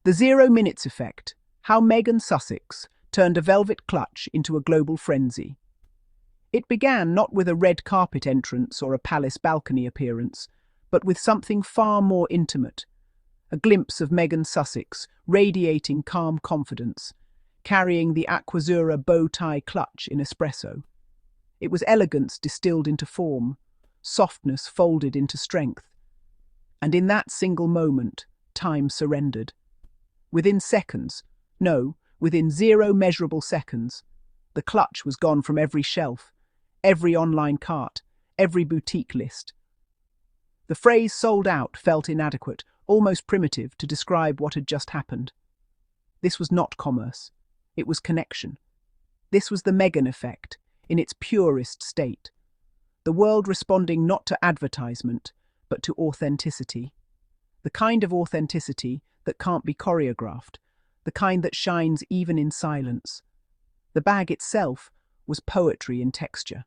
The 0 minutes effect, how Meghan Sussex turned a velvet clutch into a global frenzy. It began not with a red carpet entrance or a palace balcony appearance, but with something far more intimate. A glimpse of Meghan Sussex radiating calm confidence, carrying the Aquazzura bow tie clutch in Espresso. It was elegance distilled into form, softness folded into strength. And in that single moment, time surrendered. Within seconds, no, within 0 measurable seconds, the clutch was gone from every shelf, every online cart, every boutique list. The phrase sold out felt inadequate, almost primitive, to describe what had just happened. This was not commerce. It was connection. This was the Meghan Effect, in its purest state. The world responding not to advertisement, but to authenticity. The kind of authenticity that can't be choreographed, the kind that shines even in silence. The bag itself was poetry in texture.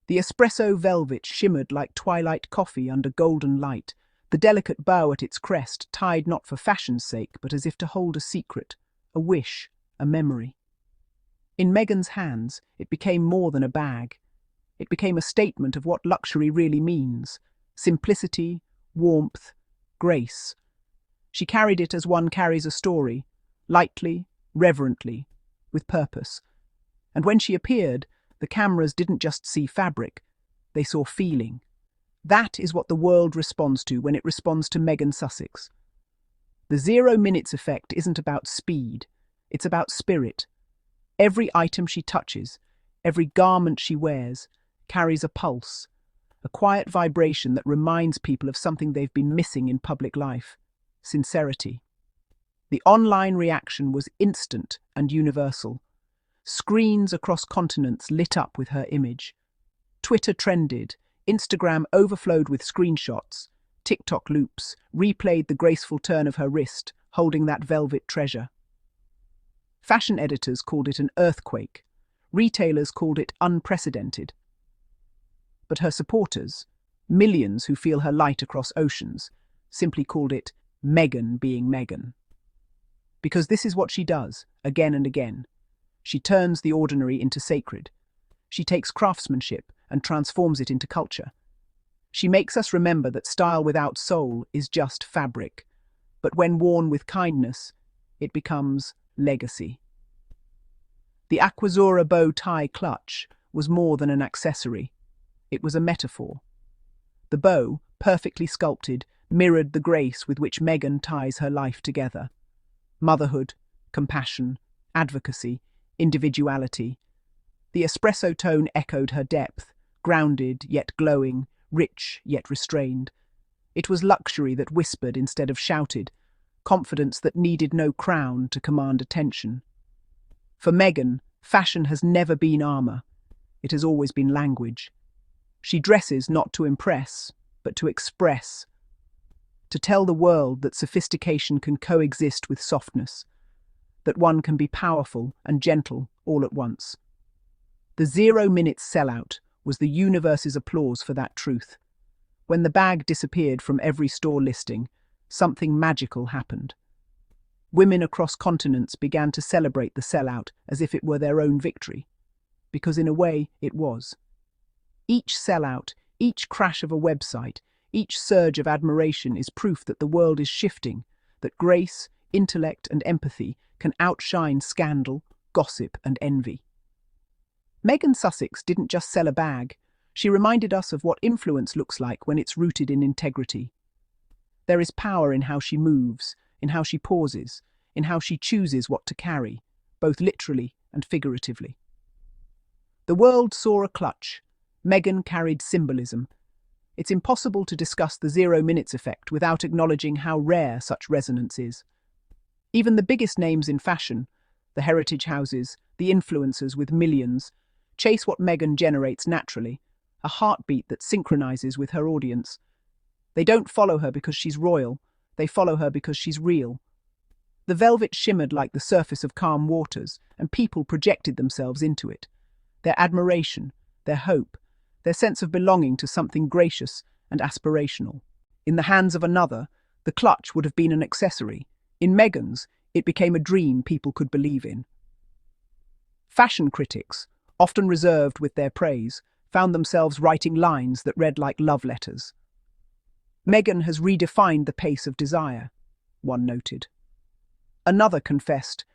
The espresso velvet shimmered like twilight coffee under golden light, the delicate bow at its crest tied not for fashion's sake, but as if to hold a secret, a wish, a memory. In Meghan's hands, it became more than a bag. It became a statement of what luxury really means: simplicity, warmth, grace. She carried it as one carries a story, lightly, reverently, with purpose. And when she appeared, the cameras didn't just see fabric, they saw feeling. That is what the world responds to when it responds to Meghan Sussex. The 0 minutes effect isn't about speed, it's about spirit. Every item she touches, every garment she wears, carries a pulse, a quiet vibration that reminds people of something they've been missing in public life: sincerity. The online reaction was instant and universal. Screens across continents lit up with her image. Twitter trended, Instagram overflowed with screenshots, TikTok loops replayed the graceful turn of her wrist, holding that velvet treasure. Fashion editors called it an earthquake. Retailers called it unprecedented. But her supporters, millions who feel her light across oceans, simply called it Meghan being Meghan. Because this is what she does, again and again. She turns the ordinary into sacred. She takes craftsmanship and transforms it into culture. She makes us remember that style without soul is just fabric, but when worn with kindness, it becomes legacy. The Aquazzura bow tie clutch was more than an accessory. It was a metaphor. The bow, perfectly sculpted, mirrored the grace with which Meghan ties her life together. Motherhood, compassion, advocacy, individuality. The espresso tone echoed her depth, grounded yet glowing, rich yet restrained. It was luxury that whispered instead of shouted, confidence that needed no crown to command attention. For Meghan, fashion has never been armor. It has always been language. She dresses not to impress, but to express. To tell the world that sophistication can coexist with softness, that one can be powerful and gentle all at once. The 0 minutes sellout was the universe's applause for that truth. When the bag disappeared from every store listing, something magical happened. Women across continents began to celebrate the sellout as if it were their own victory, because in a way it was. Each sellout, each crash of a website, each surge of admiration is proof that the world is shifting, that grace, intellect, and empathy can outshine scandal, gossip, and envy. Meghan Sussex didn't just sell a bag, she reminded us of what influence looks like when it's rooted in integrity. There is power in how she moves, in how she pauses, in how she chooses what to carry, both literally and figuratively. The world saw a clutch. Meghan carried symbolism. It's impossible to discuss the 0 minutes effect without acknowledging how rare such resonance is. Even the biggest names in fashion, the heritage houses, the influencers with millions, chase what Meghan generates naturally, a heartbeat that synchronizes with her audience. They don't follow her because she's royal, they follow her because she's real. The velvet shimmered like the surface of calm waters, and people projected themselves into it. Their admiration, their hope, their sense of belonging to something gracious and aspirational. In the hands of another, the clutch would have been an accessory. In Meghan's, it became a dream people could believe in. Fashion critics, often reserved with their praise, found themselves writing lines that read like love letters. Meghan has redefined the pace of desire, one noted. Another confessed,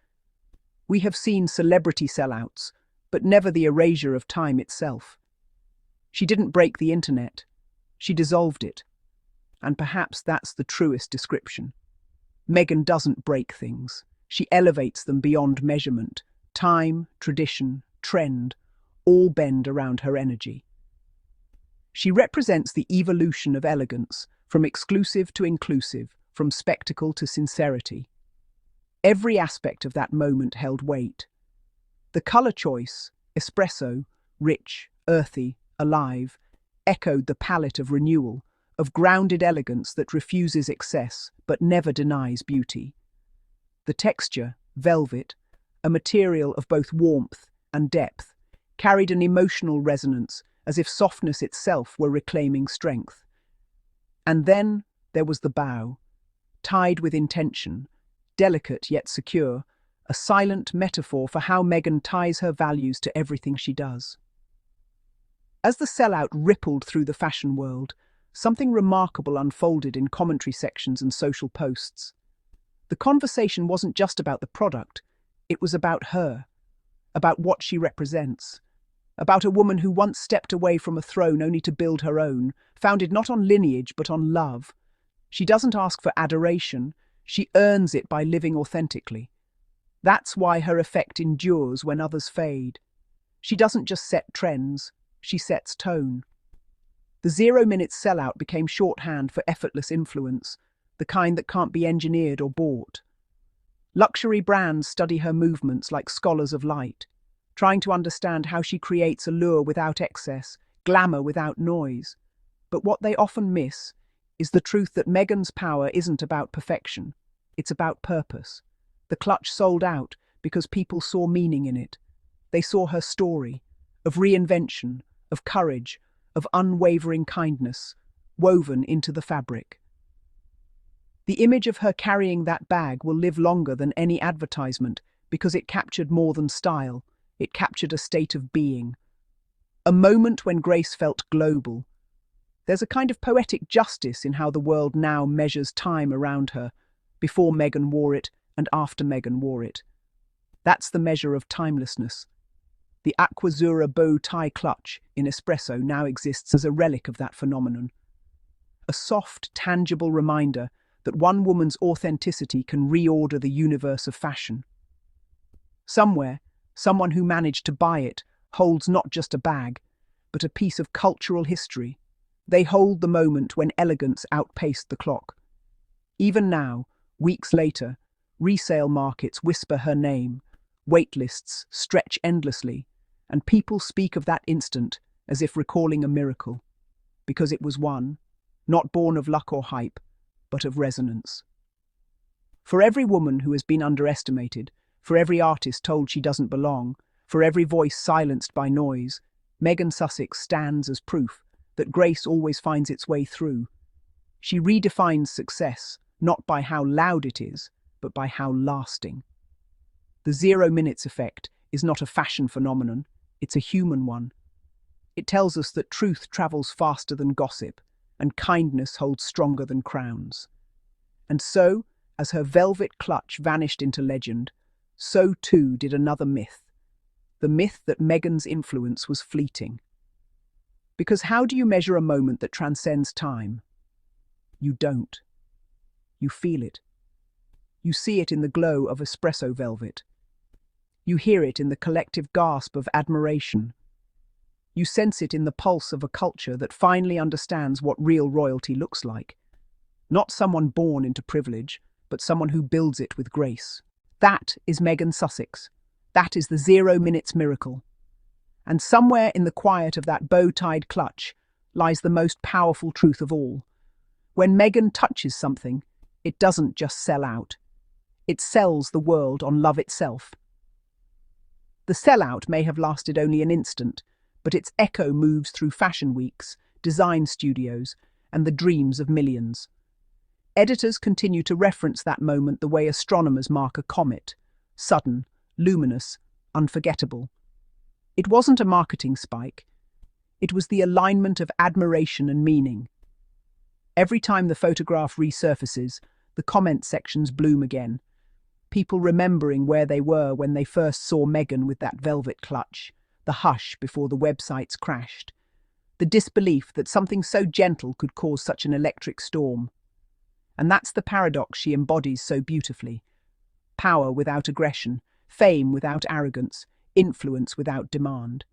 "We have seen celebrity sellouts, but never the erasure of time itself." She didn't break the internet, she dissolved it. And perhaps that's the truest description. Meghan doesn't break things, she elevates them beyond measurement. Time, tradition, trend, all bend around her energy. She represents the evolution of elegance, from exclusive to inclusive, from spectacle to sincerity. Every aspect of that moment held weight. The colour choice, espresso, rich, earthy, alive, echoed the palette of renewal, of grounded elegance that refuses excess but never denies beauty. The texture, velvet, a material of both warmth and depth, carried an emotional resonance, as if softness itself were reclaiming strength. And then there was the bow, tied with intention, delicate yet secure, a silent metaphor for how Meghan ties her values to everything she does. As the sellout rippled through the fashion world, something remarkable unfolded in commentary sections and social posts. The conversation wasn't just about the product, it was about her, about what she represents, about a woman who once stepped away from a throne only to build her own, founded not on lineage but on love. She doesn't ask for adoration, she earns it by living authentically. That's why her effect endures when others fade. She doesn't just set trends, she sets tone. The 0-minute sellout became shorthand for effortless influence, the kind that can't be engineered or bought. Luxury brands study her movements like scholars of light, trying to understand how she creates allure without excess, glamour without noise. But what they often miss is the truth that Meghan's power isn't about perfection, it's about purpose. The clutch sold out because people saw meaning in it. They saw her story, of reinvention, of courage, of unwavering kindness, woven into the fabric. The image of her carrying that bag will live longer than any advertisement because it captured more than style, it captured a state of being. A moment when grace felt global. There's a kind of poetic justice in how the world now measures time around her, before Meghan wore it and after Meghan wore it. That's the measure of timelessness. The Aquazzura bow tie clutch in Espresso now exists as a relic of that phenomenon. A soft, tangible reminder that one woman's authenticity can reorder the universe of fashion. Somewhere, someone who managed to buy it holds not just a bag, but a piece of cultural history. They hold the moment when elegance outpaced the clock. Even now, weeks later, resale markets whisper her name, waitlists stretch endlessly, and people speak of that instant as if recalling a miracle, because it was one, not born of luck or hype, but of resonance. For every woman who has been underestimated, for every artist told she doesn't belong, for every voice silenced by noise, Meghan Sussex stands as proof that grace always finds its way through. She redefines success, not by how loud it is, but by how lasting. The 0 minutes effect is not a fashion phenomenon, it's a human one. It tells us that truth travels faster than gossip, and kindness holds stronger than crowns. And so, as her velvet clutch vanished into legend, so too did another myth, the myth that Meghan's influence was fleeting. Because how do you measure a moment that transcends time? You don't. You feel it. You see it in the glow of espresso velvet. You hear it in the collective gasp of admiration. You sense it in the pulse of a culture that finally understands what real royalty looks like. Not someone born into privilege, but someone who builds it with grace. That is Meghan Sussex. That is the 0 minutes miracle. And somewhere in the quiet of that bow-tied clutch lies the most powerful truth of all. When Meghan touches something, it doesn't just sell out. It sells the world on love itself. The sellout may have lasted only an instant, but its echo moves through fashion weeks, design studios, and the dreams of millions. Editors continue to reference that moment the way astronomers mark a comet: sudden, luminous, unforgettable. It wasn't a marketing spike. It was the alignment of admiration and meaning. Every time the photograph resurfaces, the comment sections bloom again. People remembering where they were when they first saw Meghan with that velvet clutch, the hush before the websites crashed, the disbelief that something so gentle could cause such an electric storm. And that's the paradox she embodies so beautifully: power without aggression, fame without arrogance, influence without demand.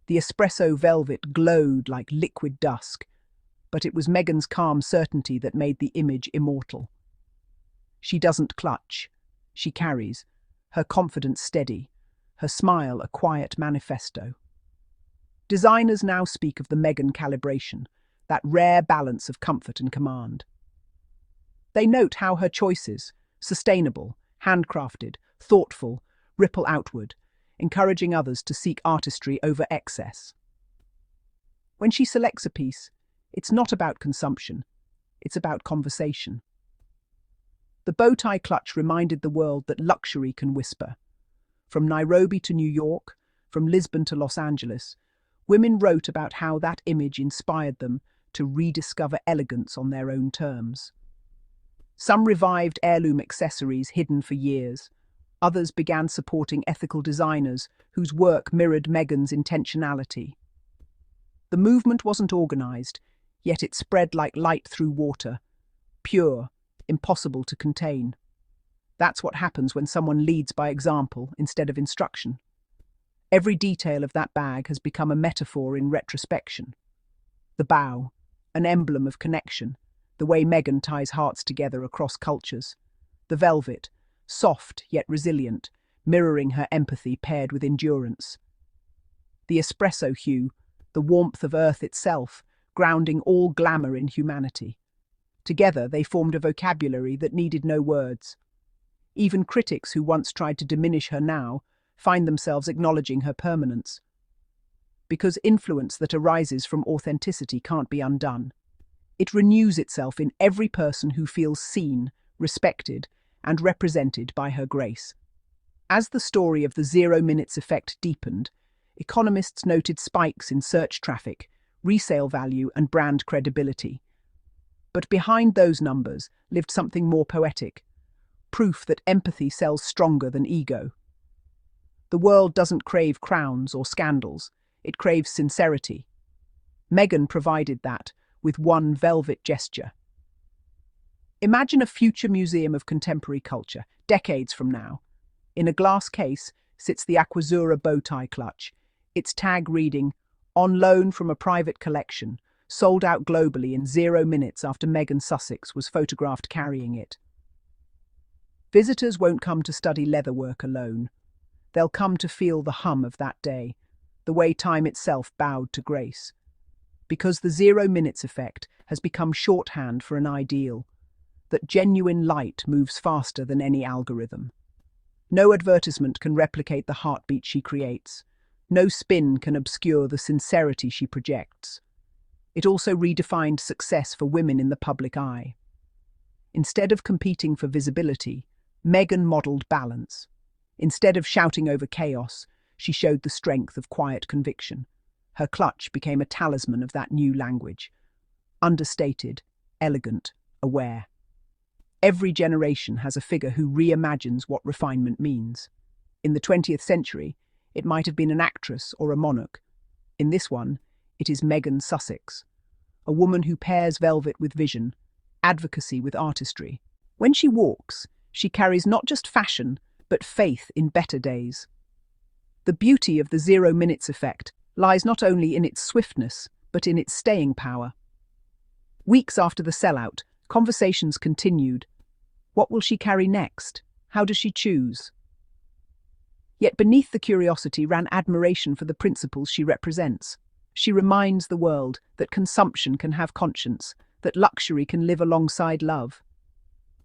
The espresso velvet glowed like liquid dusk, but it was Meghan's calm certainty that made the image immortal. She doesn't clutch, she carries, her confidence steady, her smile a quiet manifesto. Designers now speak of the Meghan calibration, that rare balance of comfort and command. They note how her choices, sustainable, handcrafted, thoughtful, ripple outward, encouraging others to seek artistry over excess. When she selects a piece, it's not about consumption, it's about conversation. The bow tie clutch reminded the world that luxury can whisper. From Nairobi to New York, from Lisbon to Los Angeles, women wrote about how that image inspired them to rediscover elegance on their own terms. Some revived heirloom accessories hidden for years. Others began supporting ethical designers whose work mirrored Meghan's intentionality. The movement wasn't organized, yet it spread like light through water, pure, impossible to contain. That's what happens when someone leads by example instead of instruction. Every detail of that bag has become a metaphor in retrospection. The bow, an emblem of connection, the way Meghan ties hearts together across cultures. The velvet, soft yet resilient, mirroring her empathy paired with endurance. The espresso hue, the warmth of earth itself, grounding all glamour in humanity. Together they formed a vocabulary that needed no words. Even critics who once tried to diminish her now find themselves acknowledging her permanence. Because influence that arises from authenticity can't be undone. It renews itself in every person who feels seen, respected, and represented by her grace. As the story of the 0 minutes effect deepened, economists noted spikes in search traffic, resale value, and brand credibility. But behind those numbers lived something more poetic, proof that empathy sells stronger than ego. The world doesn't crave crowns or scandals, it craves sincerity. Meghan provided that with one velvet gesture. Imagine a future museum of contemporary culture, decades from now. In a glass case sits the Aquazzura bow tie clutch, its tag reading, "On loan from a private collection," sold out globally in 0 minutes after Meghan Sussex was photographed carrying it. Visitors won't come to study leatherwork alone. They'll come to feel the hum of that day, the way time itself bowed to grace. Because the 0 minutes effect has become shorthand for an ideal, that genuine light moves faster than any algorithm. No advertisement can replicate the heartbeat she creates. No spin can obscure the sincerity she projects. It also redefined success for women in the public eye. Instead of competing for visibility, Meghan modelled balance. Instead of shouting over chaos, she showed the strength of quiet conviction. Her clutch became a talisman of that new language. Understated, elegant, aware. Every generation has a figure who reimagines what refinement means. In the 20th century, it might have been an actress or a monarch. In this one, it is Meghan Sussex, a woman who pairs velvet with vision, advocacy with artistry. When she walks, she carries not just fashion, but faith in better days. The beauty of the 0 minutes effect lies not only in its swiftness, but in its staying power. Weeks after the sellout, conversations continued. What will she carry next? How does she choose? Yet beneath the curiosity ran admiration for the principles she represents. She reminds the world that consumption can have conscience, that luxury can live alongside love.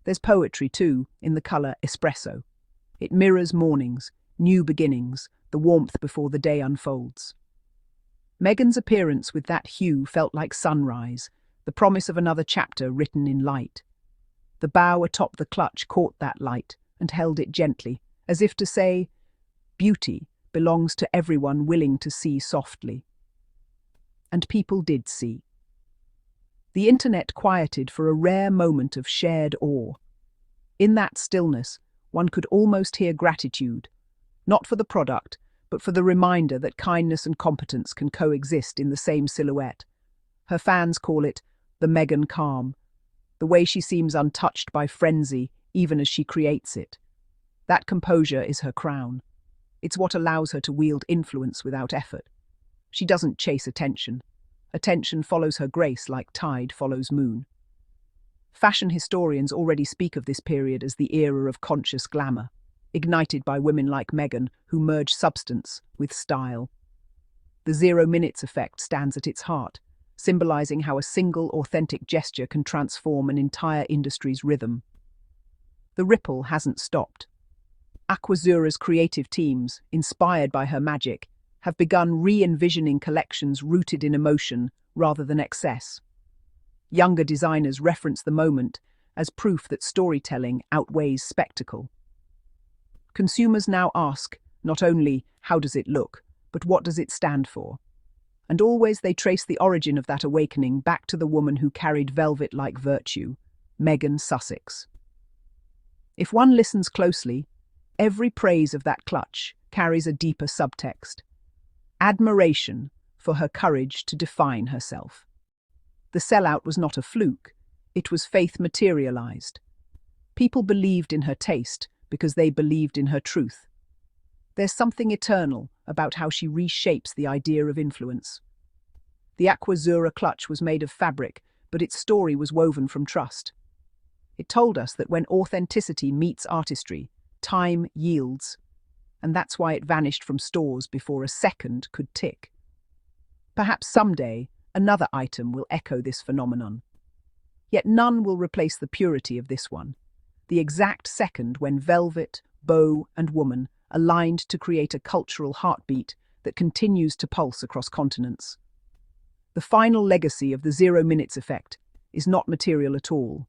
There's poetry, too, in the colour Espresso. It mirrors mornings, new beginnings, the warmth before the day unfolds. Meghan's appearance with that hue felt like sunrise, the promise of another chapter written in light. The bow atop the clutch caught that light and held it gently, as if to say, "Beauty belongs to everyone willing to see softly." And people did see. The internet quieted for a rare moment of shared awe. In that stillness, one could almost hear gratitude, not for the product, but for the reminder that kindness and competence can coexist in the same silhouette. Her fans call it the Meghan calm, the way she seems untouched by frenzy even as she creates it. That composure is her crown. It's what allows her to wield influence without effort. She doesn't chase attention. Attention follows her grace like tide follows moon. Fashion historians already speak of this period as the era of conscious glamour, ignited by women like Meghan who merge substance with style. The 0 minutes effect stands at its heart, symbolizing how a single authentic gesture can transform an entire industry's rhythm. The ripple hasn't stopped. Aquazzura's creative teams, inspired by her magic, have begun re-envisioning collections rooted in emotion rather than excess. Younger designers reference the moment as proof that storytelling outweighs spectacle. Consumers now ask not only how does it look, but what does it stand for? And always they trace the origin of that awakening back to the woman who carried velvet like virtue, Meghan Sussex. If one listens closely, every praise of that clutch carries a deeper subtext: admiration for her courage to define herself. The sellout was not a fluke, it was faith materialized. People believed in her taste because they believed in her truth. There's something eternal about how she reshapes the idea of influence. The Aquazzura clutch was made of fabric, but its story was woven from trust. It told us that when authenticity meets artistry, time yields, and that's why it vanished from stores before a second could tick. Perhaps someday, another item will echo this phenomenon. Yet none will replace the purity of this one, the exact second when velvet, bow, and woman aligned to create a cultural heartbeat that continues to pulse across continents. The final legacy of the 0 minutes effect is not material at all.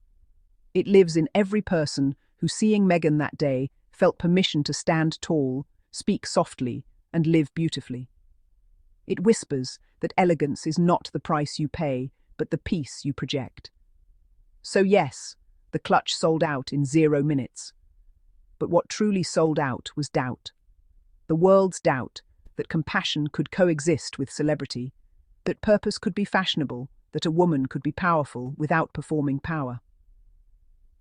It lives in every person who, seeing Meghan that day, felt permission to stand tall, speak softly, and live beautifully. It whispers that elegance is not the price you pay, but the piece you project. So yes, the clutch sold out in 0 minutes. But what truly sold out was doubt. The world's doubt that compassion could coexist with celebrity, that purpose could be fashionable, that a woman could be powerful without performing power.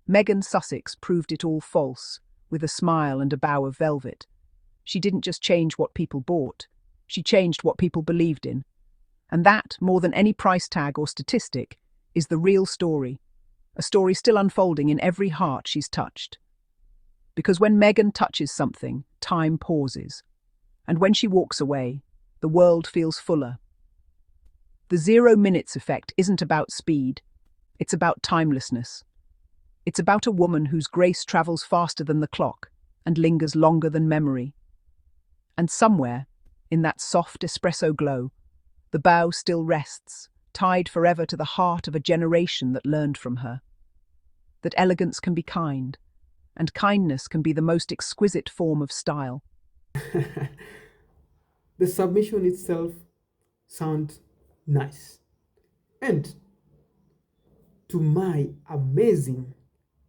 Meghan Sussex proved it all false, with a smile and a bow of velvet. She didn't just change what people bought, she changed what people believed in. And that, more than any price tag or statistic, is the real story, a story still unfolding in every heart she's touched. Because when Meghan touches something, time pauses. And when she walks away, the world feels fuller. The 0 minutes effect isn't about speed, it's about timelessness. It's about a woman whose grace travels faster than the clock and lingers longer than memory. And somewhere, in that soft espresso glow, the bow still rests, tied forever to the heart of a generation that learned from her. That elegance can be kind, and kindness can be the most exquisite form of style. The submission itself sounds nice. And to my amazing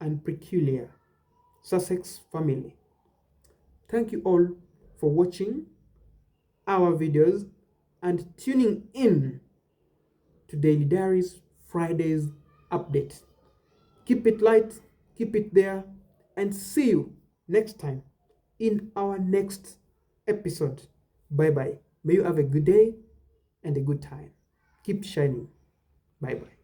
and peculiar Sussex family, thank you all for watching our videos and tuning in to Daily Diaries Friday's update. Keep it light, keep it there, and see you next time in our next episode. Bye bye. May you have a good day and a good time. Keep shining. Bye bye.